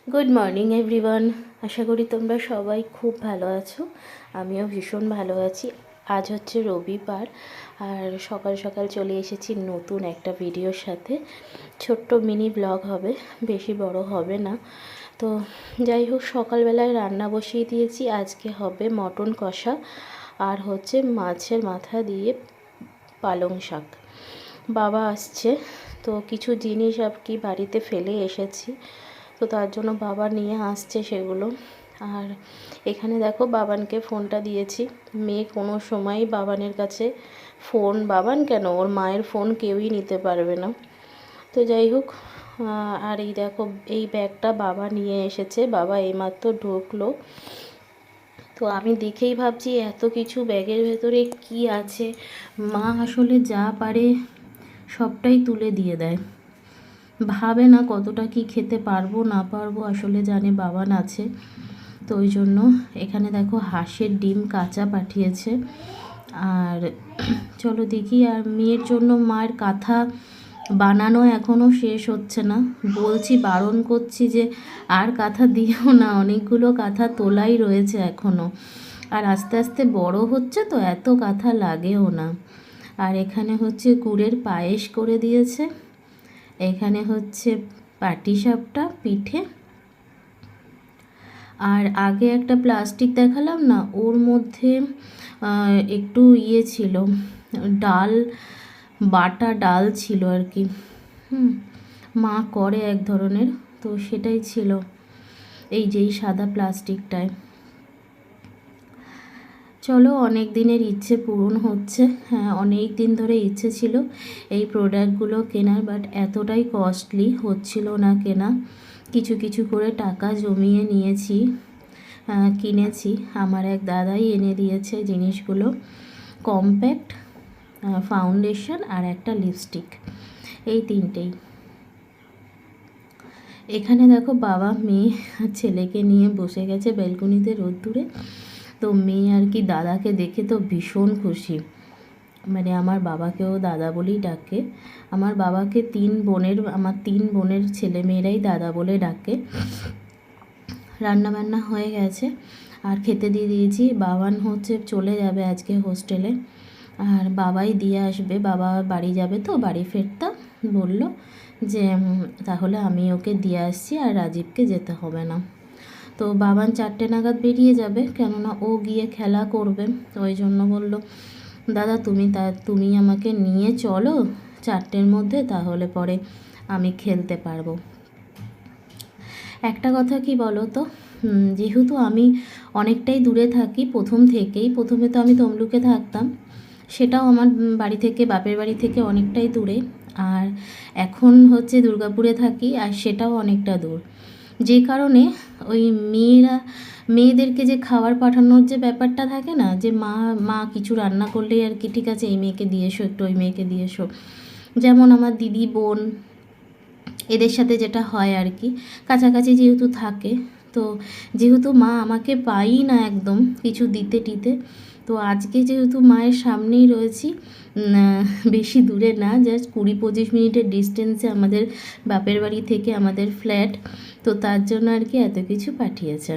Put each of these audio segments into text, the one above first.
Good morning everyone. আশা করি তোমরা সবাই খুব ভালো আছো। আমিও ভীষণ ভালো আছি। আজ হচ্ছে রবিবার, আর সকাল সকাল চলে এসেছি নতুন একটা ভিডিওর সাথে। ছোট্ট মিনি ব্লগ হবে, বেশি বড় হবে না। তো যাই হোক, সকালবেলায় রান্না বসিয়ে দিয়েছি। আজকে হবে মটন কষা আর হচ্ছে মাছের মাথা দিয়ে পালং শাক। বাবা আসছে, তো কিছু জিনিস আর কি বাড়িতে ফেলে এসেছি, তো তার জন্য বাবা নিয়ে আসছে সেগুলো। আর এখানে দেখো, বাবানকে ফোনটা দিয়েছি। মেয়ে কোনো সময়ই বাবানের কাছে ফোন, বাবান কেন, ওর মায়ের ফোন কেউই নিতে পারবে না। তো যাই হোক, আর এই দেখো, এই ব্যাগটা বাবা নিয়ে এসেছে। বাবা এইমাত্র ঢুকলো, তো আমি দেখেই ভাবছি এত কিছু ব্যাগের ভেতরে কি আছে। মা আসলে যা পারে সবটাই তুলে দিয়ে দেয়, ভাবে না কতটা কি খেতে পারবো না পারবো, আসলে জানে বাবান আছে। তো ওই জন্য এখানে দেখো হাঁসের ডিম কাঁচা পাঠিয়েছে। আর চলো দেখি। আর মেয়ের জন্য মায়ের কাঁথা বানানো এখনও শেষ হচ্ছে না। বলছি, বারণ করছি যে আর কাঁথা দিও না, অনেকগুলো কাঁথা তোলাই রয়েছে এখনও। আর আস্তে আস্তে বড় হচ্ছে তো এত কাঁথা লাগেও না। আর এখানে হচ্ছে গুড়ের পায়েস করে দিয়েছে। এখানে হচ্ছে পাটিসাপটা পিঠে। আর আগে একটা প্লাস্টিক দেখালাম না, ওর মধ্যে একটু ছিল, ডাল, বাটা ডাল ছিল আর কি। মা করে এক ধরনের, তো সেটাই ছিল এই যেই সাদা প্লাস্টিকটায়। চলো, অনেক দিনের ইচ্ছে পূরণ হচ্ছে। হ্যাঁ, অনেক দিন ধরে ইচ্ছে ছিল এই প্রোডাক্টগুলো কেনার, বাট এতটাই কস্টলি হচ্ছিল না কেনা। কিছু কিছু করে টাকা জমিয়ে নিয়েছি, কিনেছি। আমার এক দাদাই এনে দিয়েছে জিনিসগুলো। কম্প্যাক্ট, ফাউন্ডেশন আর একটা লিপস্টিক, এই তিনটেই। এখানে দেখো, বাবা মেয়ে ছেলেকে নিয়ে বসে গেছে ব্যালকনিতে রোদ্দুরে। তো মেয়ে আর কি দাদাকে দেখে তো ভীষণ খুশি, মানে আমার বাবাকেও দাদা বলেই ডাকে। আমার বাবাকে আমার তিন বোনের ছেলে মেয়েরাই দাদা বলে ডাকে। রান্নাবান্না হয়ে গেছে আর খেতে দিয়ে দিয়েছি। বাবান হচ্ছে চলে যাবে আজকে হোস্টেলে, আর বাবাই দিয়ে আসবে। বাবা বাড়ি যাবে, তো বাড়ি ফেরতা বলল যে তাহলে আমি ওকে দিয়ে আসছি, আর রাজীবকে যেতে হবে না। তো বাবান 4টে নাগাদ বেরিয়ে যাবে, কেননা ও গিয়ে খেলা করবে। ওই জন্য বলল, দাদা তুমি আমাকে নিয়ে চলো 4টের মধ্যে, তাহলে পরে আমি খেলতে পারবো। একটা কথা কি বলো তো, যেহেতু আমি অনেকটাই দূরে থাকি প্রথমে তো আমি তমলুকে থাকতাম, সেটাও আমার বাড়ি থেকে, বাপের বাড়ি থেকে অনেকটাই দূরে। আর এখন হচ্ছে দুর্গাপুরে থাকি, আর সেটাও অনেকটা দূর। যে কারণে ওই মেয়েদেরকে যে খাবার পাঠানোর যে ব্যাপারটা থাকে না, যে মা কিছু রান্না করলেই আর কি, ঠিক আছে এই মেয়েকে দিয়ে এসো, একটু ওই মেয়েকে দিয়ে এসো। যেমন আমার দিদি, বোন, এদের সাথে যেটা হয় আর কি, কাছাকাছি যেহেতু থাকে, তো যেহেতু মা আমাকে পাই না একদম কিছু দিতে টিতে, তো আজকে যেহেতু মায়ের সামনেই রয়েছি, বেশি দূরে না, জাস্ট 20-25 মিনিটের ডিস্টেন্সে আমাদের বাপের বাড়ি থেকে আমাদের ফ্ল্যাট, তো তার জন্য আর কি এত কিছু পাঠিয়েছে।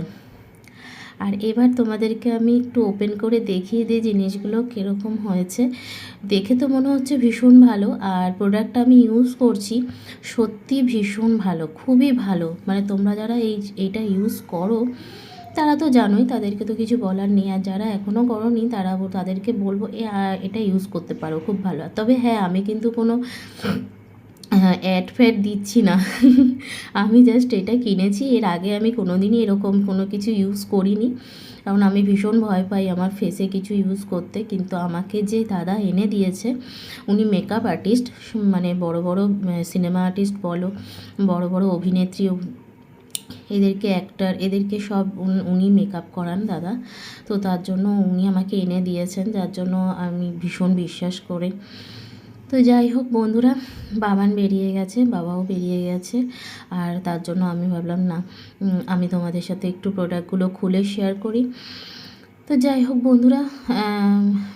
আর এবার তোমাদেরকে আমি একটু ওপেন করে দেখিয়ে দিই জিনিসগুলো কীরকম হয়েছে। দেখে তো মনে হচ্ছে ভীষণ ভালো, আর প্রোডাক্টটা আমি ইউজ করছি, সত্যি ভীষণ ভালো, খুবই ভালো। মানে তোমরা যারা এইটা ইউজ করো তারা তো জানোই, তাদেরকে তো কিছু বলার নেই। আর যারা এখনও করোনি তাদেরকে বলবো এটা ইউজ করতে পারো, খুব ভালো। তবে হ্যাঁ, আমি কিন্তু কোনো অ্যাড ফ্যাড দিচ্ছি না। আমি জাস্ট এটা কিনেছি, এর আগে আমি কোনো দিনই এরকম কোনো কিছু ইউজ করিনি, কারণ আমি ভীষণ ভয় পাই আমার ফেসে কিছু ইউজ করতে। কিন্তু আমাকে যে দাদা এনে দিয়েছে, উনি মেকআপ আর্টিস্ট, মানে বড় বড় সিনেমা আর্টিস্ট বলো, বড় বড় অভিনেত্রী, এদেরকে সব উনি মেকআপ করান দাদা। তো তার জন্য উনি আমাকে এনে দিয়েছেন, যার জন্য আমি ভীষণ বিশ্বাস করি। তো যাই হোক বন্ধুরা, বাবান বেরিয়ে গেছে, বাবাও বেরিয়ে গেছে, আর তার জন্য আমি ভাবলাম না, আমি তোমাদের সাথে একটু প্রোডাক্টগুলো খুলে শেয়ার করি। তো যাই হোক বন্ধুরা,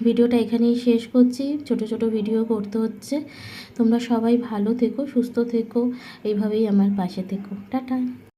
ভিডিওটা এখানেই শেষ করছি। ছোট ছোট ভিডিও করতে হচ্ছে। তোমরা সবাই ভালো থেকো, সুস্থ থেকো, এইভাবেই আমার পাশে থেকো। টাটা।